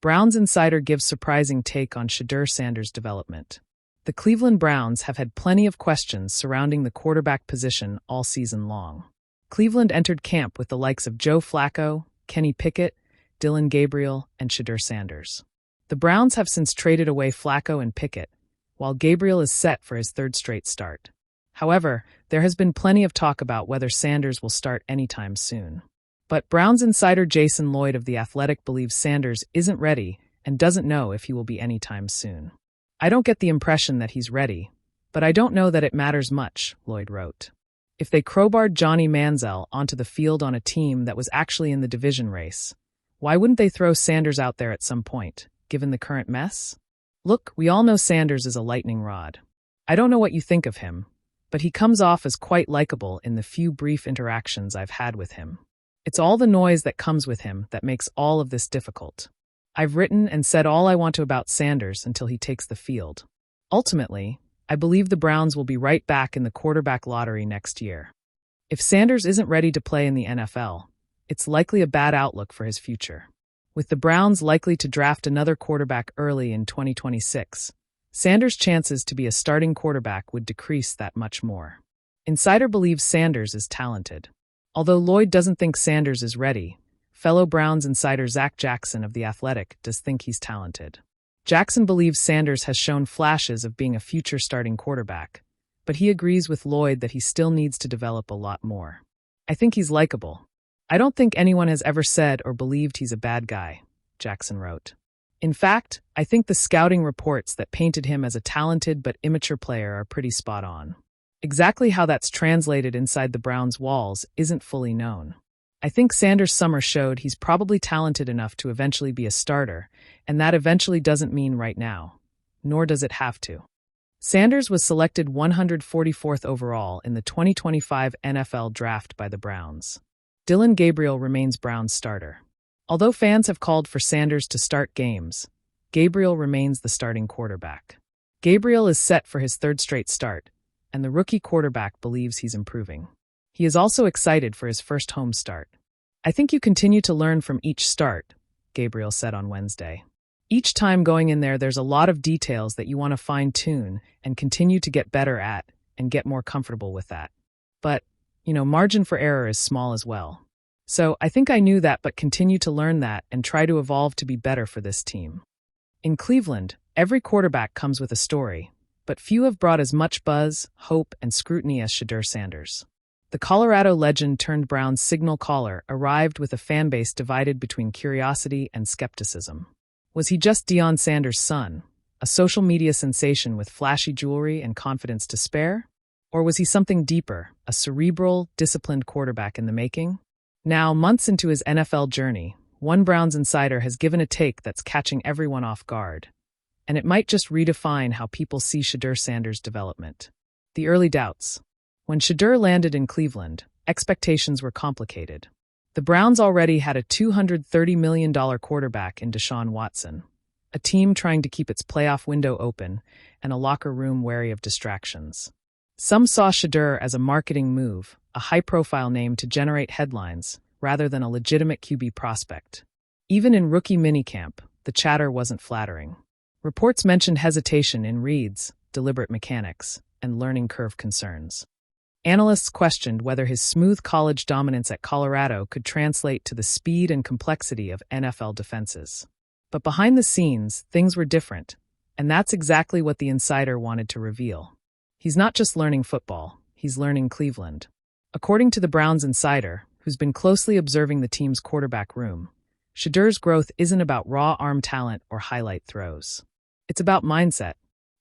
Browns insider gives surprising take on Shedeur Sanders' development. The Cleveland Browns have had plenty of questions surrounding the quarterback position all season long. Cleveland entered camp with the likes of Joe Flacco, Kenny Pickett, Dillon Gabriel, and Shedeur Sanders. The Browns have since traded away Flacco and Pickett, while Gabriel is set for his third straight start. However, there has been plenty of talk about whether Sanders will start anytime soon. But Browns insider Jason Lloyd of The Athletic believes Sanders isn't ready and doesn't know if he will be anytime soon. "I don't get the impression that he's ready, but I don't know that it matters much," Lloyd wrote. If they crowbarred Johnny Manziel onto the field on a team that was actually in the division race, why wouldn't they throw Sanders out there at some point, given the current mess? Look, we all know Sanders is a lightning rod. I don't know what you think of him, but he comes off as quite likable in the few brief interactions I've had with him. It's all the noise that comes with him that makes all of this difficult. I've written and said all I want to about Sanders until he takes the field. Ultimately, I believe the Browns will be right back in the quarterback lottery next year. If Sanders isn't ready to play in the NFL, it's likely a bad outlook for his future. With the Browns likely to draft another quarterback early in 2026, Sanders' chances to be a starting quarterback would decrease that much more. Insider believes Sanders is talented. Although Lloyd doesn't think Sanders is ready, fellow Browns insider Zach Jackson of The Athletic does think he's talented. Jackson believes Sanders has shown flashes of being a future starting quarterback, but he agrees with Lloyd that he still needs to develop a lot more. "I think he's likable. I don't think anyone has ever said or believed he's a bad guy," Jackson wrote. In fact, I think the scouting reports that painted him as a talented but immature player are pretty spot on. Exactly how that's translated inside the Browns' walls isn't fully known. I think Sanders' summer showed he's probably talented enough to eventually be a starter, and that eventually doesn't mean right now, nor does it have to. Sanders was selected 144th overall in the 2025 NFL Draft by the Browns. Dillon Gabriel remains Browns' starter. Although fans have called for Sanders to start games, Gabriel remains the starting quarterback. Gabriel is set for his third straight start, and the rookie quarterback believes he's improving. He is also excited for his first home start. "I think you continue to learn from each start," Gabriel said on Wednesday. "Each time going in there's a lot of details that you want to fine-tune and continue to get better at and get more comfortable with that. But, margin for error is small as well. So I think I knew that but continue to learn that and try to evolve to be better for this team." In Cleveland, every quarterback comes with a story, but few have brought as much buzz, hope, and scrutiny as Shedeur Sanders. The Colorado legend turned Browns signal caller arrived with a fanbase divided between curiosity and skepticism. Was he just Deion Sanders' son, a social media sensation with flashy jewelry and confidence to spare? Or was he something deeper, a cerebral, disciplined quarterback in the making? Now, months into his NFL journey, one Browns insider has given a take that's catching everyone off guard. And it might just redefine how people see Shedeur Sanders' development. The early doubts. When Shedeur landed in Cleveland, expectations were complicated. The Browns already had a $230 million quarterback in Deshaun Watson, a team trying to keep its playoff window open and a locker room wary of distractions. Some saw Shedeur as a marketing move, a high-profile name to generate headlines, rather than a legitimate QB prospect. Even in rookie minicamp, the chatter wasn't flattering. Reports mentioned hesitation in reads, deliberate mechanics, and learning curve concerns. Analysts questioned whether his smooth college dominance at Colorado could translate to the speed and complexity of NFL defenses. But behind the scenes, things were different, and that's exactly what the insider wanted to reveal. He's not just learning football, he's learning Cleveland. According to the Browns insider, who's been closely observing the team's quarterback room, Shedeur's growth isn't about raw arm talent or highlight throws. It's about mindset.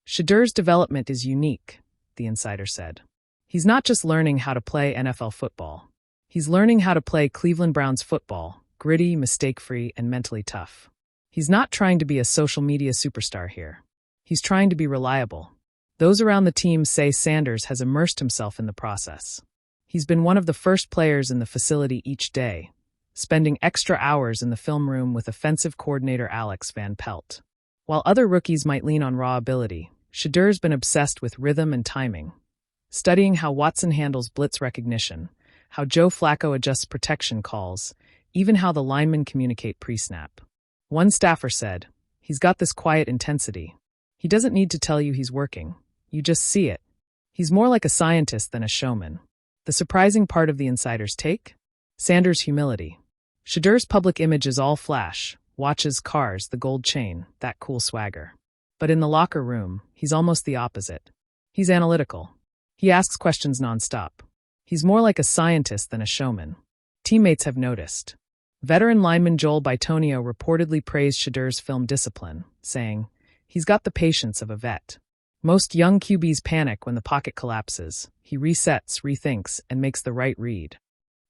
Shedeur's development is unique, the insider said. He's not just learning how to play NFL football. He's learning how to play Cleveland Browns football, gritty, mistake-free, and mentally tough. He's not trying to be a social media superstar here. He's trying to be reliable. Those around the team say Sanders has immersed himself in the process. He's been one of the first players in the facility each day, spending extra hours in the film room with offensive coordinator Alex Van Pelt. While other rookies might lean on raw ability, Shedeur's been obsessed with rhythm and timing, studying how Watson handles blitz recognition, how Joe Flacco adjusts protection calls, even how the linemen communicate pre-snap. One staffer said, "He's got this quiet intensity. He doesn't need to tell you he's working. You just see it. He's more like a scientist than a showman." The surprising part of the insider's take? Sanders' humility. Shedeur's public image is all flash, watches, cars, the gold chain, that cool swagger. But in the locker room, he's almost the opposite. He's analytical. He asks questions nonstop. He's more like a scientist than a showman. Teammates have noticed. Veteran lineman Joel Bitonio reportedly praised Shedeur's film discipline, saying, "He's got the patience of a vet." Most young QBs panic when the pocket collapses. He resets, rethinks, and makes the right read.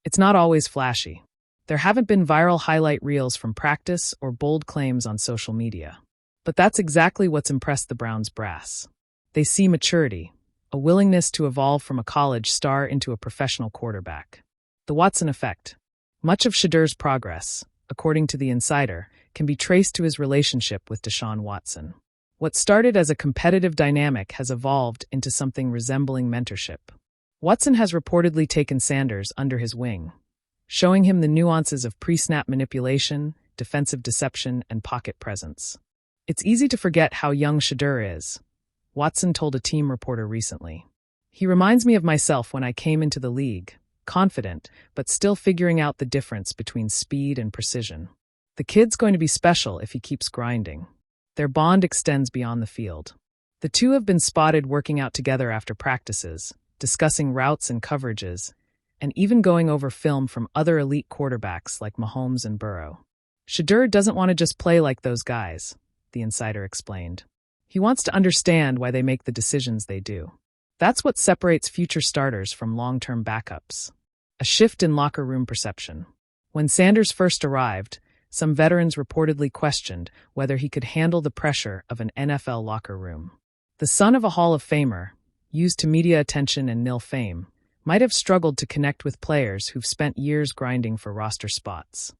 It's not always flashy. There haven't been viral highlight reels from practice or bold claims on social media. But that's exactly what's impressed the Browns brass. They see maturity, a willingness to evolve from a college star into a professional quarterback. The Watson effect. Much of Shedeur's progress, according to the insider, can be traced to his relationship with Deshaun Watson. What started as a competitive dynamic has evolved into something resembling mentorship. Watson has reportedly taken Sanders under his wing, showing him the nuances of pre-snap manipulation, defensive deception, and pocket presence. "It's easy to forget how young Shedeur is," Watson told a team reporter recently. "He reminds me of myself when I came into the league, confident, but still figuring out the difference between speed and precision. The kid's going to be special if he keeps grinding." Their bond extends beyond the field. The two have been spotted working out together after practices, discussing routes and coverages, and even going over film from other elite quarterbacks like Mahomes and Burrow. "Shedeur doesn't want to just play like those guys," the insider explained. "He wants to understand why they make the decisions they do. That's what separates future starters from long-term backups." A shift in locker room perception. When Sanders first arrived, some veterans reportedly questioned whether he could handle the pressure of an NFL locker room. The son of a Hall of Famer, used to media attention and nil fame, might have struggled to connect with players who've spent years grinding for roster spots.